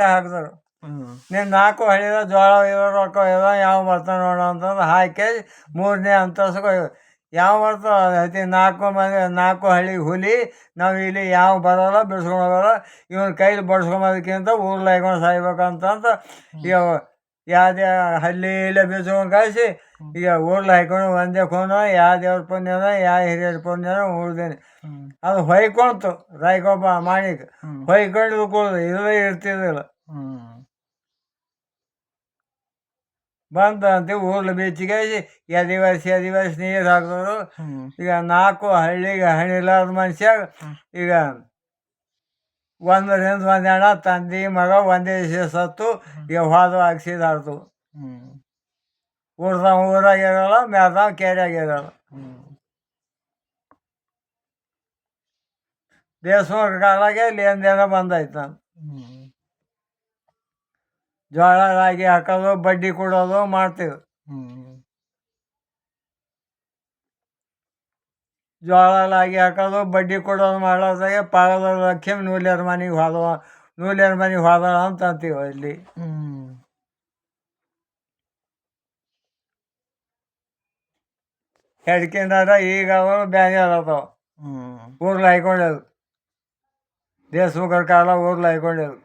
ಹಾಕಿದ್ರು. ಹ್ಮ್ ನೀನು 4 ಹಳ್ಳಿದ ಜೋಳ ಇರೋ ರೊಕ್ಕ ಇರೋ ಯಾವ ಬರ್ತಾನೆ ನೋಡು ಅಂತಂದು ಹಾಕಿ 3ನೇ ಅಂತಸ್ತಿಗೆ ಯಾವ ಬರ್ತಾವ ಐತಿ 4 ಹಳ್ಳಿಗೆ ಹುಲಿ ನಾವು ಇಲ್ಲಿ ಯಾವ ಬರೋಲ್ಲ ಬಿಡ್ಸ್ಕೊಂಡು ಹೋಗೋಲ್ಲ ಇವನ ಕೈಲಿ ಬಡ್ಸ್ಕೊಂಬೋದಕ್ಕಿಂತ ಊರ್ಲ ಹಾಕೊಂಡು ಸಾಯ್ಬೇಕಂತಂತ ಈಗ ಯಾವುದೇ ಹಳ್ಳಿ ಇಲ್ಲೇ ಬಿಡ್ಸ್ಕೊಂಡು ಕಳಿಸಿ ಈಗ ಊರ್ಲ ಹಾಕೊಂಡು ಒಂದೇ ಕೋನ ಯಾವ ದೇವ್ರ ಪುಣ್ಯನ ಯಾವ ಹಿರಿಯರ ಪುಣ್ಯನ ಉಳ್ದೇನೆ ಅದು ಹೊಯ್ಕೊಂತು ರಾಯ್ಕೊಬ್ಬ ಮಾಣಿಕ್ ಹೊಯ್ಕೊಂಡು ಕೂಡುದು ಇಲ್ಲೇ ಇರ್ತಿರ್ಲಿಲ್ಲ. ಬಂತಂತೆ ಊರ್ಲ ಬೀಚಿಗೆ ಆದಿವಾಸಿ ನೀರು ಹಾಕಿದ್ರು. ಈಗ 4 ಹಳ್ಳಿಗೆ ಹಣಿಲಾರ್ದ ಮನುಷ್ಯ ಈಗ ಒಂದರಿಂದ ಒಂದು ಹೆಣ ತಂದೆ ಮಗ ಒಂದೇ ದಿವಸ ಸತ್ತು ಈಗ ಹೋದ ಹಾಕ್ಸಿದಾರ್ದು. ಊರಾಗಿರಲ್ಲ ಮ್ಯಾಲ್ದಾವ ಕೆರೆಯಾಗಿರಲ್ಲ. ದೇಶಮುಖ ಕಾಲಾಗೆ ಲೇನ್ದೇನ ಬಂದಾಯ್ತು ನಾನು. ಜೋಳ ರಾಗಿ ಹಾಕೋದು ಬಡ್ಡಿ ಕೊಡೋದು ಮಾಡ್ತೀವಿ. ಜೋಳ ರಾಗಿ ಹಾಕೋದು ಬಡ್ಡಿ ಕೊಡೋದು ಮಾಡೋದಾಗೆ ಪಾಳದ ಲಕ್ಷ್ಮಿ ನೂಲ್ಯರ ಮನೆಗೆ ಹೋದಳ ಅಂತ ಅಂತೀವಿ ಇಲ್ಲಿ. ಹೆಡ್ಕಿಂದಾರ ಈಗ ಅವರು ಬ್ಯಾನ್ಯರ್ ಅದಾವ ಊರ್ಲ ಹಾಯ್ಕೊಂಡದು ದೇಶಮುಖರ ಕಾಲ ಊರ್ಲ ಹಾಯ್ಕೊಂಡದು.